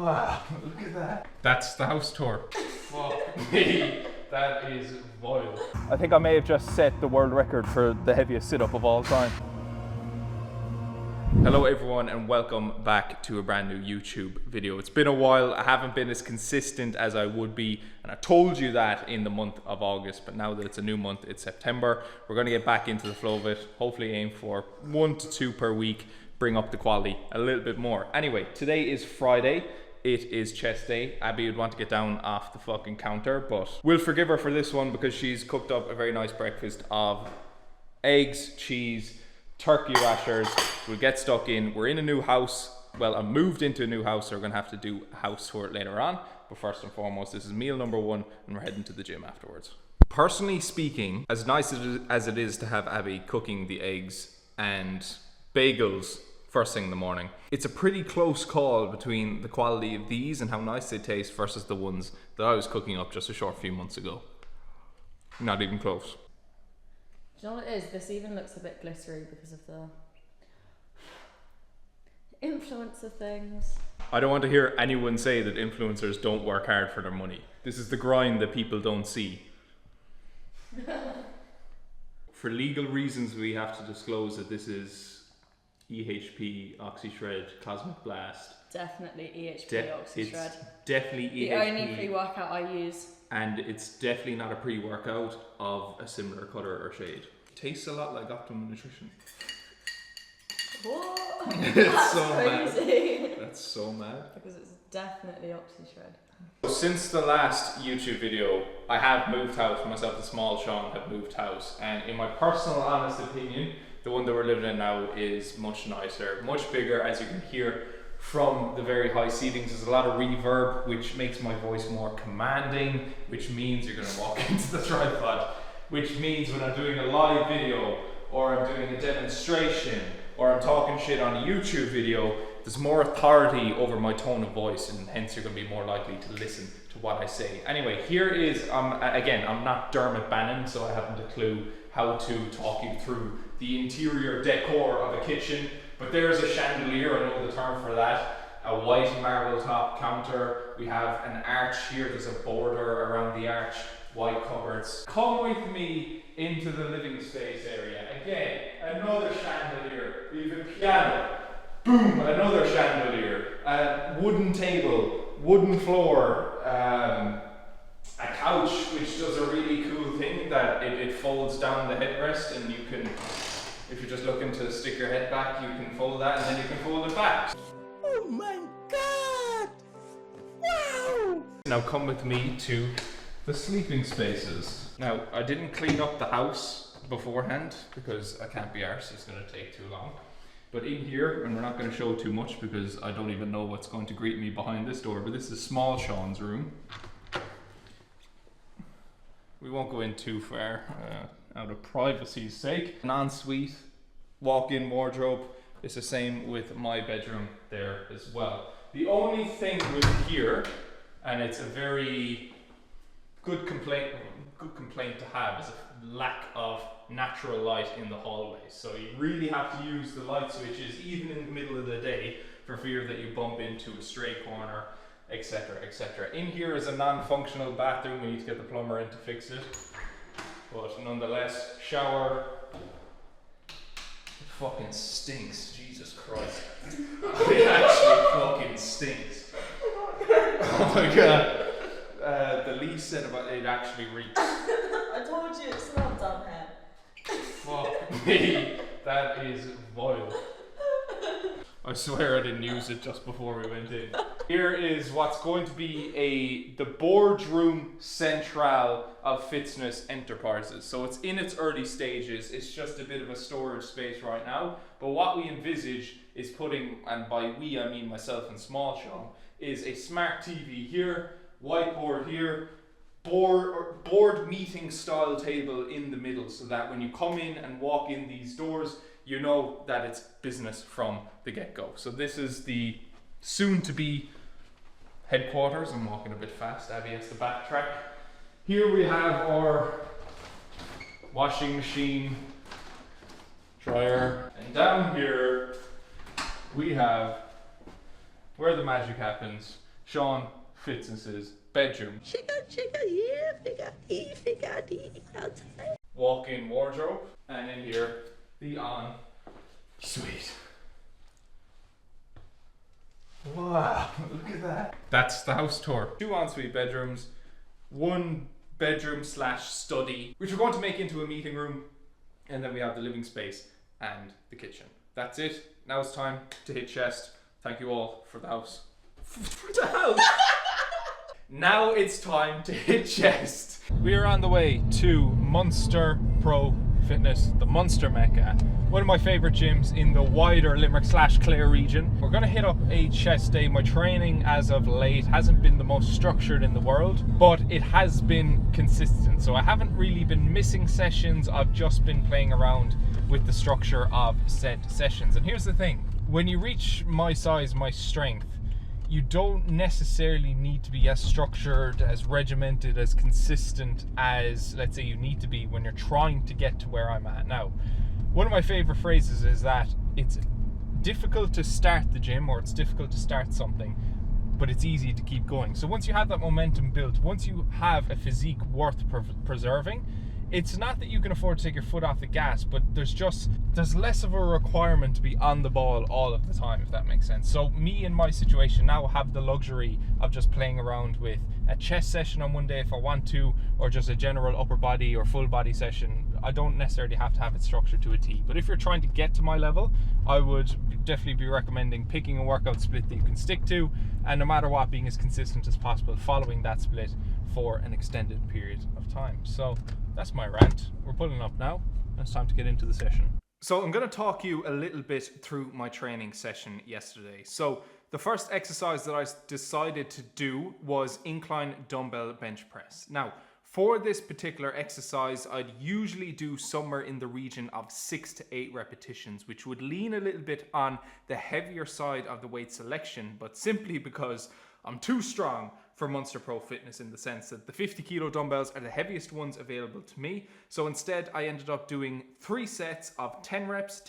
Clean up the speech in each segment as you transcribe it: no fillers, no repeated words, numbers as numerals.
Wow, look at that. That's the house tour. Fuck me, that is vile. I think I may have just set the world record for the heaviest sit-up of all time. Hello everyone and welcome back to a brand new YouTube video. It's been a while, I haven't been as consistent as I would be, and I told you that in the month of August, but now that it's a new month, it's September, we're going to get back into the flow of it, hopefully aim for 1 to 2 per week, bring up the quality a little bit more. Anyway, today is Friday. It is chest day. Abby would want to get down off the fucking counter, but we'll forgive her for this one because she's cooked up a very nice breakfast of eggs, cheese, turkey rashers. We'll get stuck in. We're in a new house. Well, I moved into a new house, so we're gonna have to do a house tour later on. But first and foremost, this is meal number 1, and we're heading to the gym afterwards. Personally speaking, as nice as it is to have Abby cooking the eggs and bagels first thing in the morning, it's a pretty close call between the quality of these and how nice they taste versus the ones that I was cooking up just a short few months ago. Not even close. Do you know what it is? This even looks a bit glittery because of the influencer things. I don't want to hear anyone say that influencers don't work hard for their money. This is the grind that people don't see. For legal reasons, we have to disclose that this is EHP, OxyShred, Cosmic Blast. Definitely EHP OxyShred. It's definitely EHP. The only pre-workout I use. And it's definitely not a pre-workout of a similar colour or shade. Tastes a lot like Optimum Nutrition. What? It's so crazy. mad. That's so mad. Because it's definitely OxyShred. Since the last YouTube video, I have moved house. Myself and small Sean have moved house. And in my personal honest opinion, the one that we're living in now is much nicer, much bigger, as you can hear from the very high ceilings. There's a lot of reverb, which makes my voice more commanding, which means you're gonna walk into the tripod, which means when I'm doing a live video, or I'm doing a demonstration, or I'm talking shit on a YouTube video, there's more authority over my tone of voice, and hence you're gonna be more likely to listen to what I say. Anyway, here is, again, I'm not Dermot Bannon, so I haven't a clue how to talk you through the interior decor of a kitchen, but there's a chandelier, I know the term for that, a white marble top counter, we have an arch here, there's a border around the arch, white cupboards. Come with me into the living space area. Again, another chandelier, we have a piano, boom, another chandelier, a wooden table, wooden floor, a couch which does a really cool thing that it folds down the headrest, and you can, if you're just looking to stick your head back, you can fold that and then you can fold it back. Oh my god! Wow! Now come with me to the sleeping spaces. Now, I didn't clean up the house beforehand because I can't be arsed, it's going to take too long. But in here, and we're not going to show too much because I don't even know what's going to greet me behind this door, but this is small Sean's room. We won't go in too far out of privacy's sake. An ensuite, walk-in wardrobe. It's the same with my bedroom there as well. The only thing with here, and it's a very good complaint to have, is a lack of natural light in the hallway. So you really have to use the light switches even in the middle of the day for fear that you bump into a stray corner, etc, etc. In here is a non-functional bathroom. We need to get the plumber in to fix it, but nonetheless, shower. It fucking stinks, Jesus Christ. It actually fucking stinks. Oh my god. The least said about it actually reeks. I told you it smelled down here. Fuck me, that is vile. I swear I didn't use it just before we went in. Here is what's going to be the boardroom central of Fitzness Enterprises. So it's in its early stages, it's just a bit of a storage space right now. But what we envisage is putting, and by we I mean myself and small Sean, is a smart TV here, whiteboard here, board meeting style table in the middle, so that when you come in and walk in these doors, you know that it's business from the get-go. So this is the soon-to-be headquarters. I'm walking a bit fast, Abby has to backtrack. Here we have our washing machine, dryer, and down here we have where the magic happens, Sean Fitzness's bedroom. Walk-in wardrobe, and in here, the ensuite. Wow, look at that. That's the house tour. 2 ensuite bedrooms, 1 bedroom / study, which we're going to make into a meeting room, and then we have the living space and the kitchen. That's it. Now it's time to hit chest. Thank you all for the house. For the house! Now it's time to hit chest. We are on the way to Munster Pro Fitness, the Munster Mecca, one of my favourite gyms in the wider Limerick / Clare region. We're going to hit up a chest day. My training as of late hasn't been the most structured in the world, but it has been consistent. So I haven't really been missing sessions. I've just been playing around with the structure of said sessions. And here's the thing, when you reach my size, my strength, you don't necessarily need to be as structured, as regimented, as consistent as, let's say, you need to be when you're trying to get to where I'm at now. One of my favorite phrases is that it's difficult to start the gym, or it's difficult to start something, but it's easy to keep going. So once you have that momentum built, once you have a physique worth preserving, it's not that you can afford to take your foot off the gas, but there's less of a requirement to be on the ball all of the time, if that makes sense. So me in my situation now have the luxury of just playing around with a chest session on one day if I want to, or just a general upper body or full body session. I don't necessarily have to have it structured to a T. But if you're trying to get to my level, I would definitely be recommending picking a workout split that you can stick to, and no matter what, being as consistent as possible, following that split for an extended period of time. So that's my rant. We're pulling up now, and it's time to get into the session. So I'm going to talk you a little bit through my training session yesterday. So the first exercise that I decided to do was incline dumbbell bench press. Now, for this particular exercise, I'd usually do somewhere in the region of 6 to 8 repetitions, which would lean a little bit on the heavier side of the weight selection, but simply because I'm too strong for Munster Pro Fitness, in the sense that the 50 kilo dumbbells are the heaviest ones available to me. So instead I ended up doing 3 sets of 10 reps,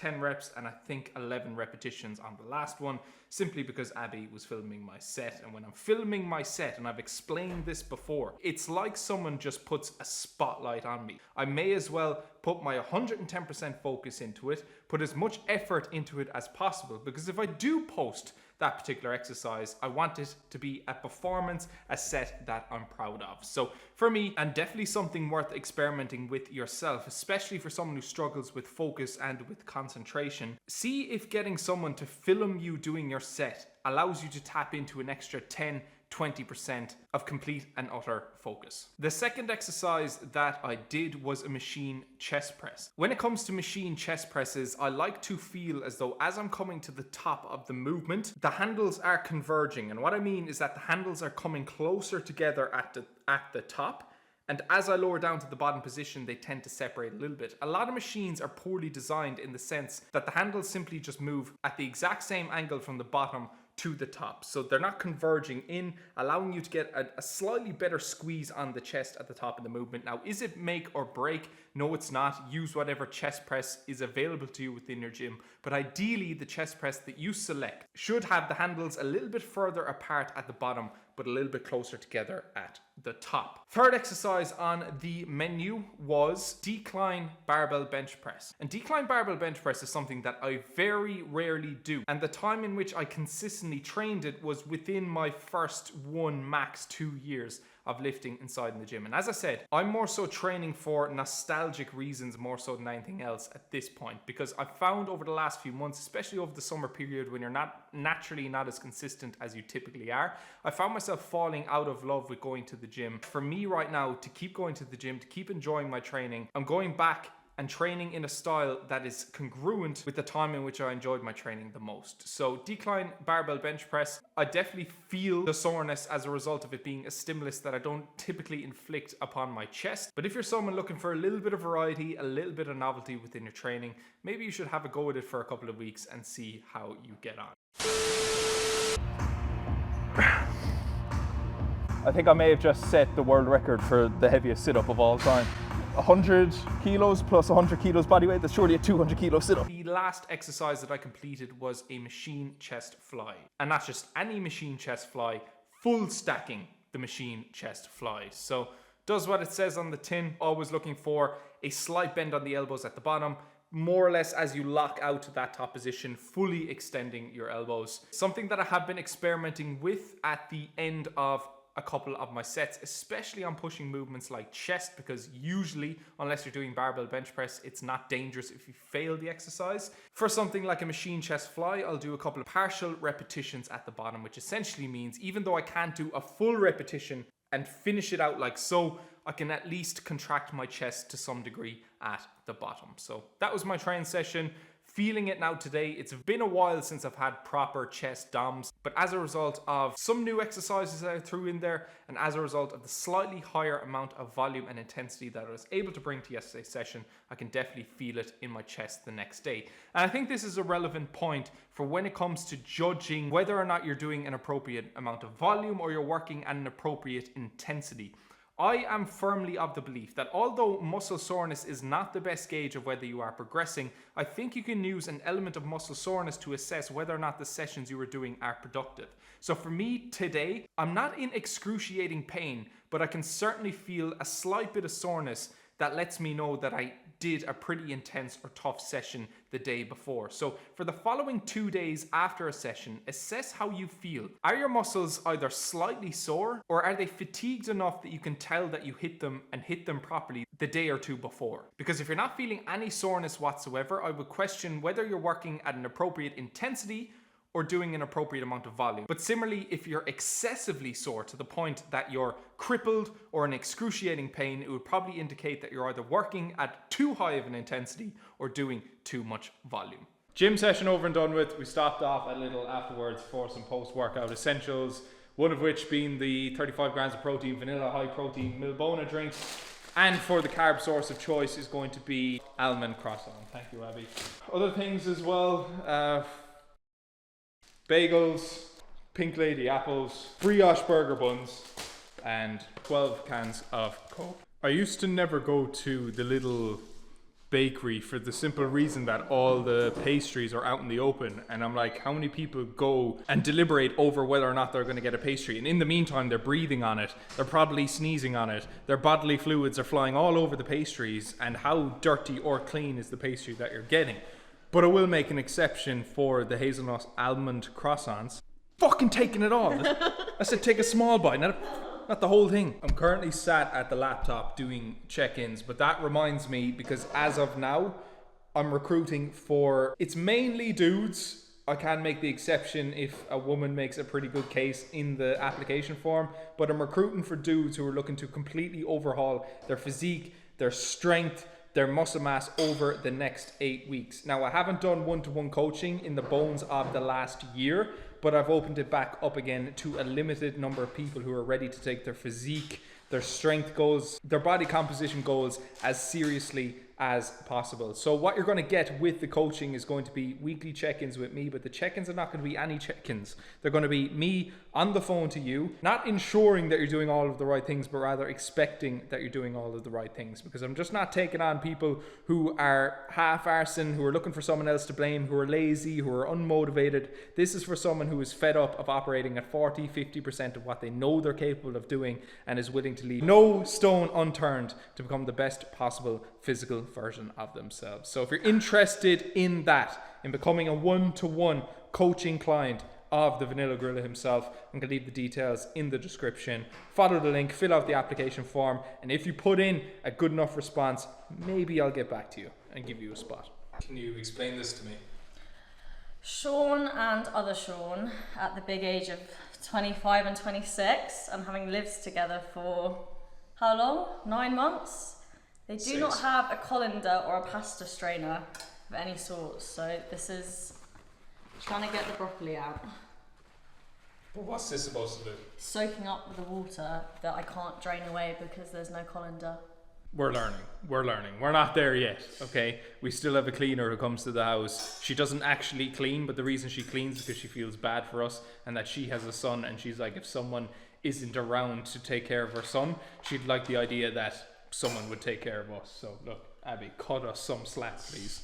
and I think 11 repetitions on the last one, simply because Abby was filming my set. And when I'm filming my set, and I've explained this before, it's like someone just puts a spotlight on me. I may as well put my 110% focus into it, put as much effort into it as possible, because if I do post that particular exercise, I want it to be a performance, a set that I'm proud of. So for me, and definitely something worth experimenting with yourself, especially for someone who struggles with focus and with concentration, see if getting someone to film you doing your set allows you to tap into an extra 10-20% of complete and utter focus. The second exercise that I did was a machine chest press. When it comes to machine chest presses, I like to feel as though as I'm coming to the top of the movement, the handles are converging. And what I mean is that the handles are coming closer together at the top. And as I lower down to the bottom position, they tend to separate a little bit. A lot of machines are poorly designed in the sense that the handles simply just move at the exact same angle from the bottom to the top. So they're not converging in, allowing you to get a slightly better squeeze on the chest at the top of the movement. Now, is it make or break? No, it's not. Use whatever chest press is available to you within your gym. But ideally, the chest press that you select should have the handles a little bit further apart at the bottom, but a little bit closer together at the top. Third exercise on the menu was decline barbell bench press. And decline barbell bench press is something that I very rarely do. And the time in which I consistently trained it was within my first 1, max 2 years of lifting inside in the gym. And as I said, I'm more so training for nostalgic reasons more so than anything else at this point, because I've found over the last few months, especially over the summer period when you're naturally not as consistent as you typically are, I found myself falling out of love with going to the gym. For me right now, to keep going to the gym, to keep enjoying my training, I'm going back and training in a style that is congruent with the time in which I enjoyed my training the most. So decline barbell bench press, I definitely feel the soreness as a result of it being a stimulus that I don't typically inflict upon my chest. But if you're someone looking for a little bit of variety, a little bit of novelty within your training, maybe you should have a go at it for a couple of weeks and see how you get on. I think I may have just set the world record for the heaviest sit-up of all time. 100 kilos plus 100 kilos body weight, that's surely a 200 kilo sit-up. The last exercise that I completed was a machine chest fly. And not just any machine chest fly, full stacking the machine chest flies. So does what it says on the tin, always looking for a slight bend on the elbows at the bottom, more or less as you lock out to that top position, fully extending your elbows. Something that I have been experimenting with at the end of a couple of my sets, especially on pushing movements like chest, because usually, unless you're doing barbell bench press, it's not dangerous if you fail the exercise. For something like a machine chest fly, I'll do a couple of partial repetitions at the bottom, which essentially means even though I can't do a full repetition and finish it out like so, I can at least contract my chest to some degree at the bottom. So that was my training session. Feeling it now today. It's been a while since I've had proper chest DOMs, but as a result of some new exercises that I threw in there, and as a result of the slightly higher amount of volume and intensity that I was able to bring to yesterday's session, I can definitely feel it in my chest the next day. And I think this is a relevant point for when it comes to judging whether or not you're doing an appropriate amount of volume or you're working at an appropriate intensity. I am firmly of the belief that although muscle soreness is not the best gauge of whether you are progressing, I think you can use an element of muscle soreness to assess whether or not the sessions you are doing are productive. So for me today, I'm not in excruciating pain, but I can certainly feel a slight bit of soreness that lets me know that I did a pretty intense or tough session the day before. So for the following 2 days after a session, assess how you feel. Are your muscles either slightly sore, or are they fatigued enough that you can tell that you hit them and hit them properly the day or two before? Because if you're not feeling any soreness whatsoever, I would question whether you're working at an appropriate intensity or doing an appropriate amount of volume. But similarly, if you're excessively sore to the point that you're crippled or in excruciating pain, it would probably indicate that you're either working at too high of an intensity or doing too much volume. Gym session over and done with. We stopped off a little afterwards for some post-workout essentials, one of which being the 35 grams of protein, vanilla high protein Milbona drink. And for the carb source of choice is going to be almond croissant. Thank you, Abby. Other things as well, bagels, Pink Lady apples, brioche burger buns, and 12 cans of Coke. I used to never go to the little bakery for the simple reason that all the pastries are out in the open, and I'm like, how many people go and deliberate over whether or not they're going to get a pastry? And in the meantime, they're breathing on it, they're probably sneezing on it, their bodily fluids are flying all over the pastries, and how dirty or clean is the pastry that you're getting? But I will make an exception for the hazelnut almond croissants. Fucking taking it all. I said take a small bite, not the whole thing. I'm currently sat at the laptop doing check-ins, but that reminds me, because as of now, I'm recruiting for, it's mainly dudes. I can make the exception if a woman makes a pretty good case in the application form, but I'm recruiting for dudes who are looking to completely overhaul their physique, their strength, their muscle mass over the next 8 weeks. Now, I haven't done one-to-one coaching in the bones of the last year, but I've opened it back up again to a limited number of people who are ready to take their physique, their strength goals, their body composition goals as seriously as possible. So what you're going to get with the coaching is going to be weekly check-ins with me, but the check-ins are not going to be any check-ins. They're going to be me on the phone to you, not ensuring that you're doing all of the right things, but rather expecting that you're doing all of the right things, because I'm just not taking on people who are half-arsing, who are looking for someone else to blame, who are lazy, who are unmotivated. This is for someone who is fed up of operating at 40-50% of what they know they're capable of doing and is willing to leave no stone unturned to become the best possible physical version of themselves. So if you're interested in that, in becoming a one-to-one coaching client of the Vanilla Gorilla himself, I'm going to leave the details in the description. Follow the link, fill out the application form, and if you put in a good enough response, maybe I'll get back to you and give you a spot. Can you explain this to me? Sean and other Sean, at the big age of 25 and 26, and having lived together for how long? 9 months? They do not have a colander or a pasta strainer of any sort, so this is trying to get the broccoli out. But what's this supposed to do? Soaking up the water that I can't drain away because there's no colander. We're learning. We're not there yet, okay? We still have a cleaner who comes to the house. She doesn't actually clean, but the reason she cleans is because she feels bad for us and that she has a son, and she's like, if someone isn't around to take care of her son, she'd like the idea that someone would take care of us. So look, Abby, cut us some slack, please.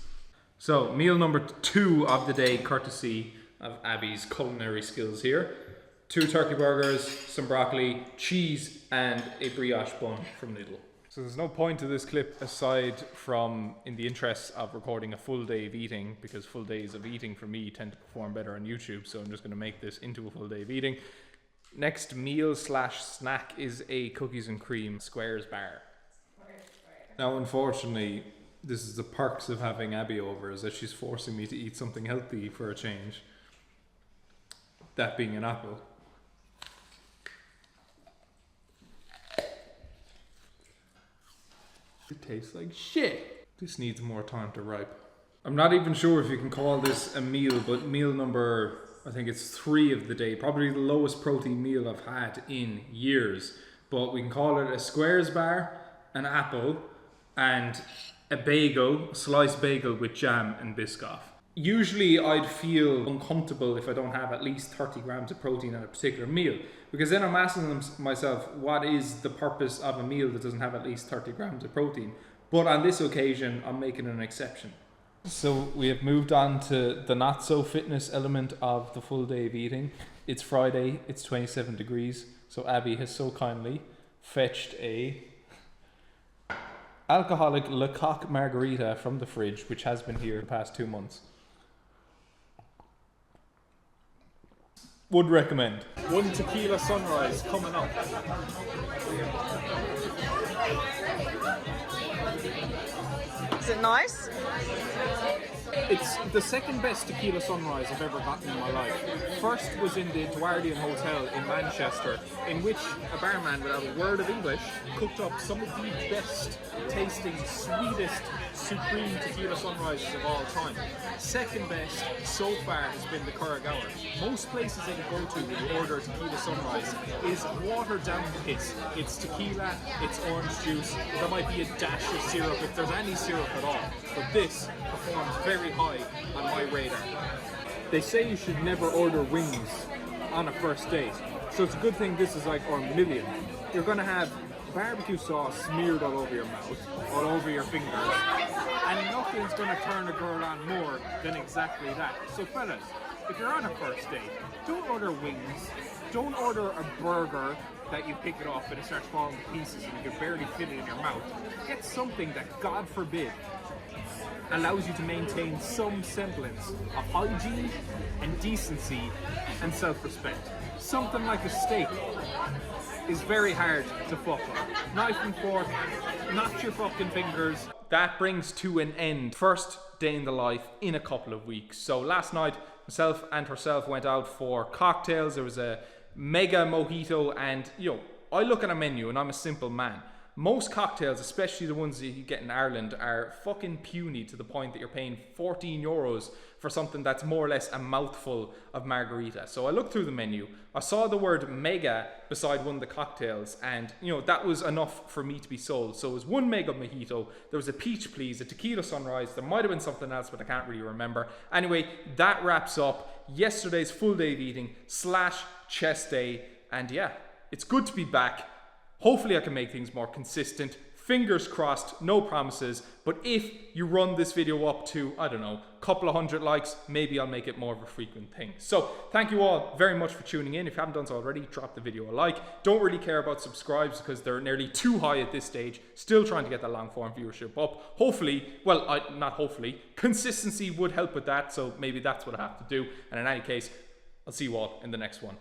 So meal number 2 of the day, courtesy of Abby's culinary skills here. 2 turkey burgers, some broccoli, cheese, and a brioche bun from Lidl. So there's no point to this clip aside from in the interests of recording a full day of eating, because full days of eating for me tend to perform better on YouTube, so I'm just going to make this into a full day of eating. Next meal slash snack is a cookies and cream squares bar. Now unfortunately, this is the perks of having Abby over, is that she's forcing me to eat something healthy for a change. That being an apple. It tastes like shit. This needs more time to ripe. I'm not even sure if you can call this a meal, but meal number, I think it's 3 of the day. Probably the lowest protein meal I've had in years. But we can call it a squares bar, an apple, and a bagel, a sliced bagel with jam and Biscoff. Usually I'd feel uncomfortable if I don't have at least 30 grams of protein in a particular meal, because then I'm asking myself, what is the purpose of a meal that doesn't have at least 30 grams of protein? But on this occasion, I'm making an exception. So we have moved on to the not so fitness element of the full day of eating. It's Friday, it's 27 degrees, so Abby has so kindly fetched a alcoholic Le Coq margarita from the fridge, which has been here the past 2 months. Would recommend. 1 tequila sunrise coming up. Is it nice? It's the second best tequila sunrise I've ever gotten in my life. First was in the Edwardian Hotel in Manchester, in which a barman without a word of English cooked up some of the best tasting, sweetest, supreme tequila sunrises of all time. Second best so far has been the Curraghour. Most places that you go to when you order a tequila sunrise is watered down piss. It's tequila, it's orange juice, there might be a dash of syrup if there's any syrup at all. But this performs very high on my radar. They say you should never order wings on a first date, so it's a good thing this is like our million. You're gonna have barbecue sauce smeared all over your mouth, all over your fingers, and nothing's gonna turn a girl on more than exactly that. So fellas, if you're on a first date, don't order wings, don't order a burger that you pick it off and it starts falling to pieces and you can barely fit it in your mouth. Get something that, God forbid, allows you to maintain some semblance of hygiene and decency and self-respect. Something like a steak is very hard to fuck with. Knife and fork, not your fucking fingers. That brings to an end first day in the life in a couple of weeks. So last night, myself and herself went out for cocktails. There was a mega mojito, and I look at a menu and I'm a simple man. Most cocktails, especially the ones that you get in Ireland, are fucking puny to the point that you're paying 14 euros for something that's more or less a mouthful of margarita. So I looked through the menu, I saw the word mega beside one of the cocktails, and that was enough for me to be sold. So it was 1 mega mojito, there was a peach please, a tequila sunrise, there might have been something else but I can't really remember. Anyway, that wraps up yesterday's full day of eating / chest day, and yeah, it's good to be back. Hopefully I can make things more consistent. Fingers crossed, no promises. But if you run this video up to, I don't know, a couple of 100 likes, maybe I'll make it more of a frequent thing. So thank you all very much for tuning in. If you haven't done so already, drop the video a like. Don't really care about subscribes because they're nearly too high at this stage. Still trying to get the long form viewership up. Hopefully, well, not hopefully, consistency would help with that. So maybe that's what I have to do. And in any case, I'll see you all in the next one.